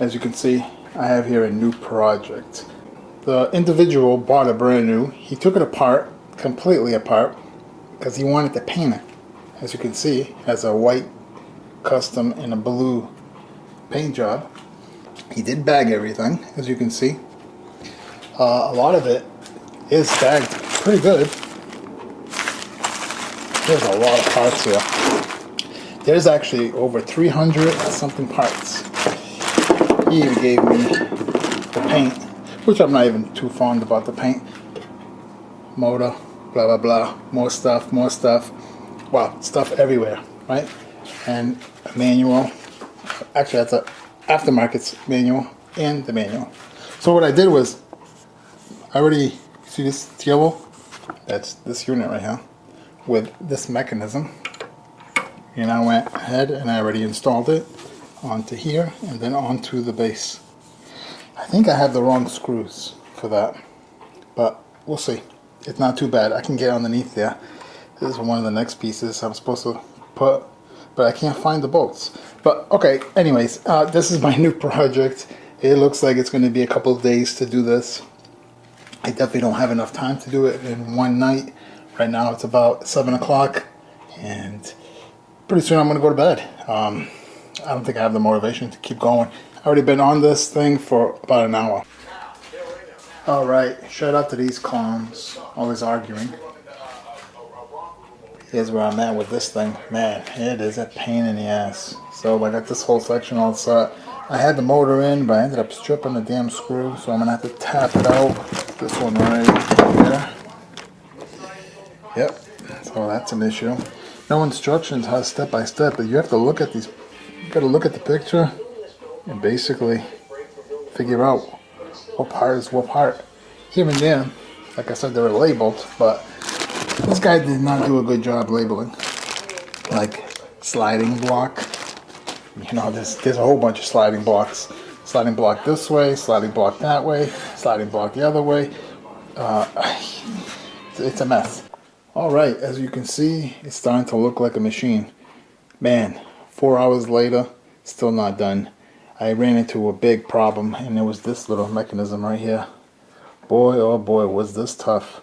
As you can see, I have here a new project. The individual bought it brand new. He took it apart, completely apart, because he wanted to paint it. As you can see, it has a white custom and a blue paint job. He did bag everything, as you can see. A lot of it is bagged pretty good. There's a lot of parts here. There's actually over 300 something parts. He even gave me the paint, which I'm not even too fond about the paint. Motor, blah blah blah, more stuff, more stuff. Wow, stuff everywhere, right? And a manual. Actually, that's a aftermarket's manual and the manual. So what I did was, I already see this yellow. That's this unit right here with this mechanism. And I went ahead and I already installed it onto here and then onto the base. I think I have the wrong screws for that, but we'll see. It's not too bad. I can get underneath there. This is one of the next pieces I'm supposed to put, but I can't find the bolts. But okay, anyways, this is my new project. It looks like it's going to be a couple of days to do this. I definitely don't have enough time to do it in one night. Right now it's about 7 o'clock and pretty soon I'm going to go to bed. I don't think I have the motivation to keep going. I've already been on this thing for about an hour. Alright, shout out to these clowns, always arguing. Here's where I'm at with this thing. Man, it is a pain in the ass. So I got this whole section all set. I had the motor in, but I ended up stripping the damn screw, so I'm going to have to tap it out. This one right here. Yep, so that's an issue. No instructions how step by step, but you have to look at these. You got to look at the picture and basically figure out what part is what part. Here and there, like I said, they were labeled, but this guy did not do a good job labeling. Like sliding block. You know, there's a whole bunch of sliding blocks. Sliding block this way, sliding block that way, sliding block the other way. It's a mess. Alright, as you can see, it's starting to look like a machine. Man, 4 hours later, still not done. I ran into a big problem, and it was this little mechanism right here. Boy, oh boy, was this tough.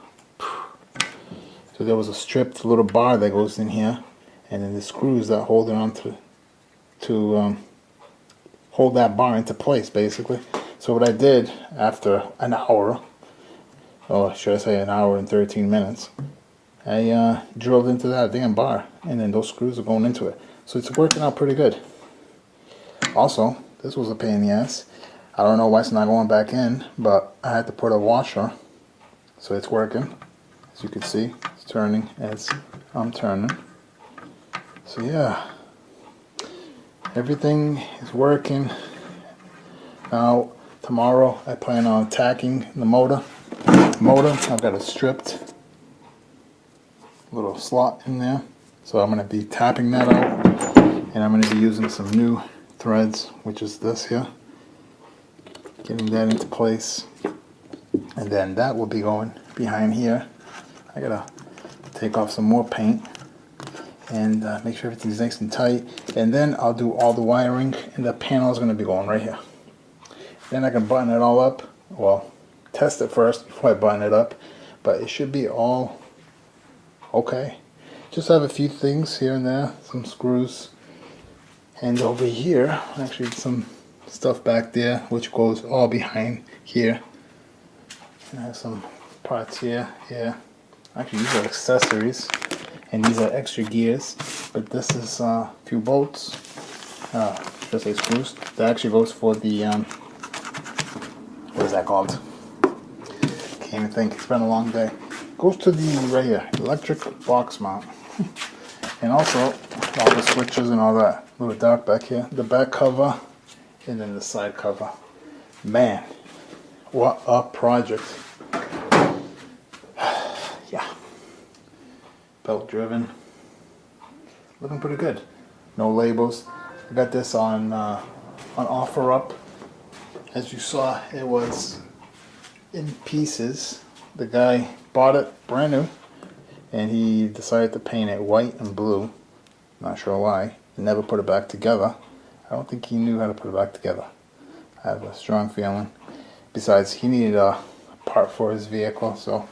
So there was a stripped little bar that goes in here, and then the screws that hold it on to hold that bar into place, basically. So what I did after an hour, or should I say an hour and 13 minutes, I drilled into that damn bar, and then those screws are going into it. So it's working out pretty good. Also, this was a pain in the ass. I don't know why it's not going back in, but I had to put a washer, so it's working. As you can see, it's turning as I'm turning. So yeah, everything is working. Now, tomorrow I plan on tacking the motor. I've got a stripped little slot in there, so I'm going to be tapping that out, and I'm going to be using some new threads, which is this here, getting that into place, and then that will be going behind here. I gotta take off some more paint and make sure everything's nice and tight, and then I'll do all the wiring, and the panel is going to be going right here. Then I can button it all up. Well, test it first before I button it up, but it should be all okay. Just have a few things here and there, some screws, and over here actually some stuff back there which goes all behind here. And I have some parts here. Actually, these are accessories, and these are extra gears, but this is a few bolts, should I say screws, that actually goes for the what is that called? Can't even think, it's been a long day. Goes to the right here, electric box mount. And also all the switches and all that. A little dark back here. The back cover and then the side cover. Man, what a project. Yeah. Belt driven. Looking pretty good. No labels. I got this on offer up. As you saw, it was in pieces. The guy bought it brand new, and he decided to paint it white and blue. Not sure why. He never put it back together. I don't think he knew how to put it back together. I have a strong feeling. Besides, he needed a part for his vehicle, so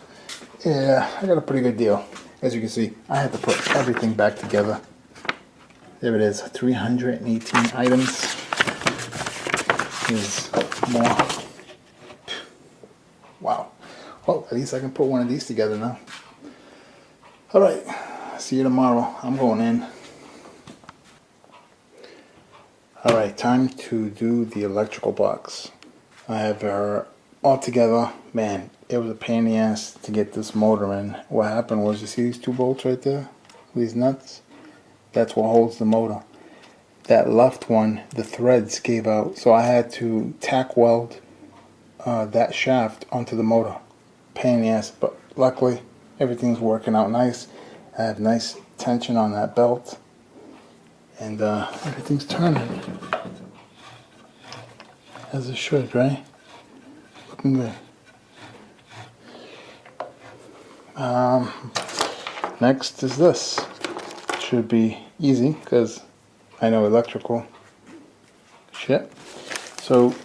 yeah, I got a pretty good deal. As you can see, I had to put everything back together. There it is, 318 items. Here's more. Wow. Well, at least I can put one of these together now. Alright, see you tomorrow. I'm going in. Alright, time to do the electrical box. I have her all together. Man, it was a pain in the ass to get this motor in. What happened was, you see these 2 bolts right there? These nuts? That's what holds the motor. That left one, the threads gave out, so I had to tack weld that shaft onto the motor. Pain in the ass, but luckily everything's working out nice. I have nice tension on that belt, and everything's turning as it should, right? Looking good. Next is this. Should be easy because I know electrical shit. So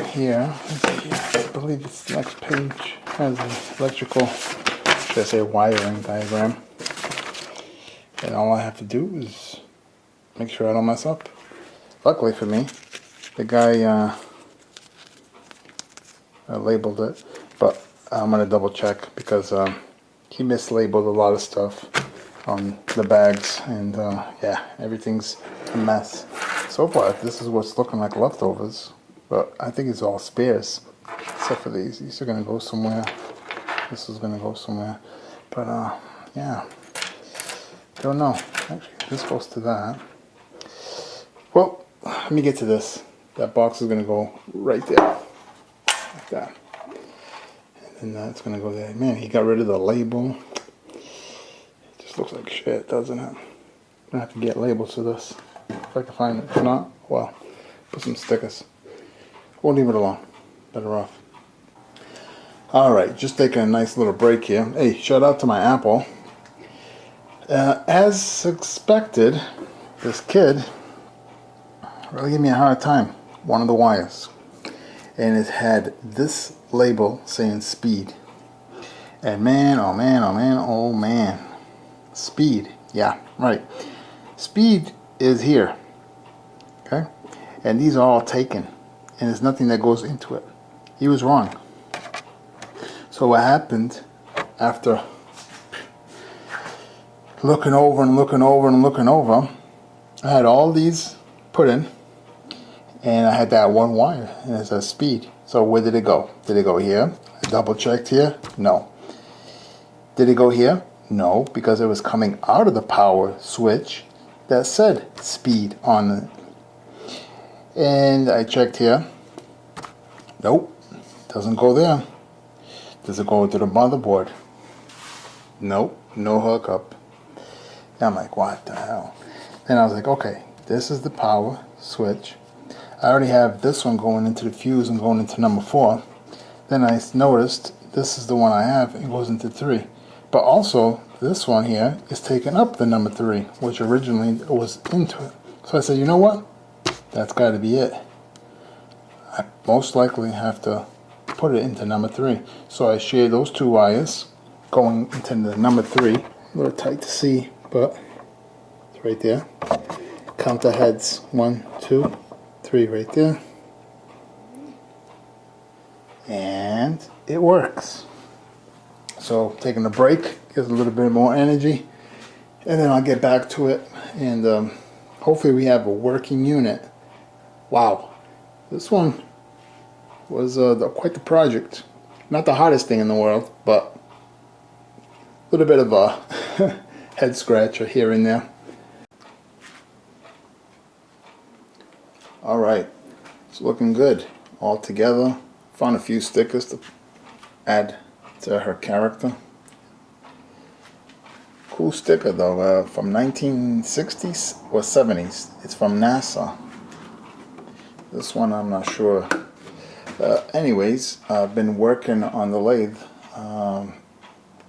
here, let's see here, I believe it's the next page, has the electrical, should I say, wiring diagram. And all I have to do is make sure I don't mess up. Luckily for me, the guy labeled it, but I'm gonna double check because he mislabeled a lot of stuff on the bags, and yeah, everything's a mess. So far, this is what's looking like leftovers, but I think it's all spares, except for these. These are gonna go somewhere. This is gonna go somewhere, but yeah, don't know. Actually, this goes to that. Well, let me get to this. That box is gonna go right there, like that, and then that's gonna go there. Man, he got rid of the label. Looks like shit, doesn't it? I'm gonna have to get labels to this if I can find it. If not, well, put some stickers. We'll leave it alone. Better off. Alright, just taking a nice little break here. Hey, shout out to my Apple. As expected, this kid really gave me a hard time. One of the wires. And it had this label saying speed. And man, oh man, oh man, oh man. Speed, yeah, right. Speed is here, okay? And these are all taken, and there's nothing that goes into it. He was wrong. So what happened after looking over and looking over and looking over, I had all these put in, and I had that one wire, and it says speed. So where did it go? Did it go here? I double checked here. No. Did it go here? No, because it was coming out of the power switch that said speed on it. And I checked here. Nope, doesn't go there. Does it go to the motherboard? Nope, no hookup. And I'm like, what the hell? Then I was like, okay, this is the power switch. I already have this one going into the fuse and going into number 4. Then I noticed this is the one I have. It goes into 3. But also, this one here is taking up the number 3, which originally was into it. So I said, you know what? That's got to be it. I most likely have to put it into number 3. So I shared those 2 wires going into the number 3. A little tight to see, but it's right there. Count the heads. 1, 2, 3 right there. And it works. So taking a break, gives a little bit more energy, and then I'll get back to it, and hopefully we have a working unit. Wow, this one was quite the project. Not the hottest thing in the world, but a little bit of a head scratcher here and there. Alright, it's looking good all together. Found a few stickers to add to her character. Cool sticker though, from 1960s or 70s. It's from NASA. This one I'm not sure. Anyways, I've been working on the lathe.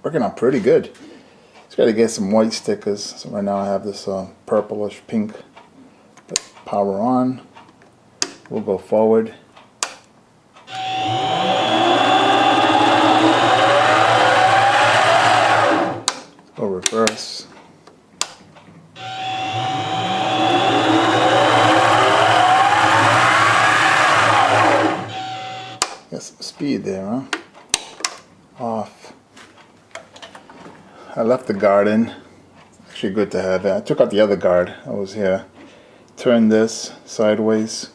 Working on pretty good. Just got to get some white stickers. So right now I have this purplish pink. Power on. We'll go forward. first. Got some speed there, huh? Off. I left the guard in. Actually good to have it. I took out the other guard that was here. Turned this sideways.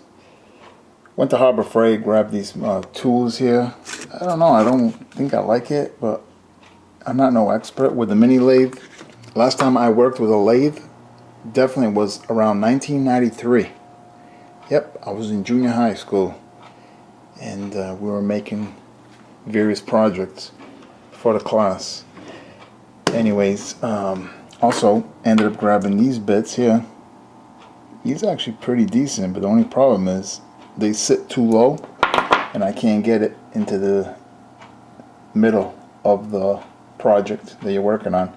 Went to Harbor Freight, grabbed these tools here. I don't know, I don't think I like it, but I'm not no expert with the mini lathe. Last time I worked with a lathe definitely was around 1993. Yep, I was in junior high school, and we were making various projects for the class. Anyways, also ended up grabbing these bits here. These are actually pretty decent, but the only problem is they sit too low and I can't get it into the middle of the project that you're working on.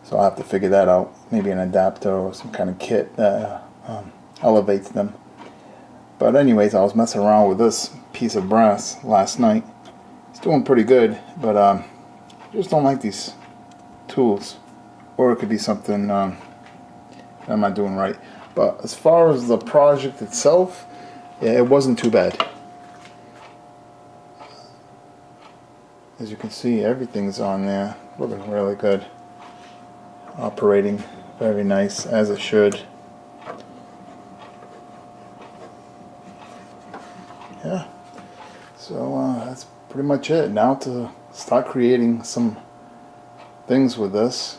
So I'll have to figure that out. Maybe an adapter or some kind of kit that elevates them. But anyways, I was messing around with this piece of brass last night. It's doing pretty good, but I just don't like these tools. Or it could be something I'm not doing right. But as far as the project itself, yeah, it wasn't too bad. As you can see, everything's on there. Looking really good. Operating very nice, as it should. Yeah. So that's pretty much it. Now to start creating some things with this.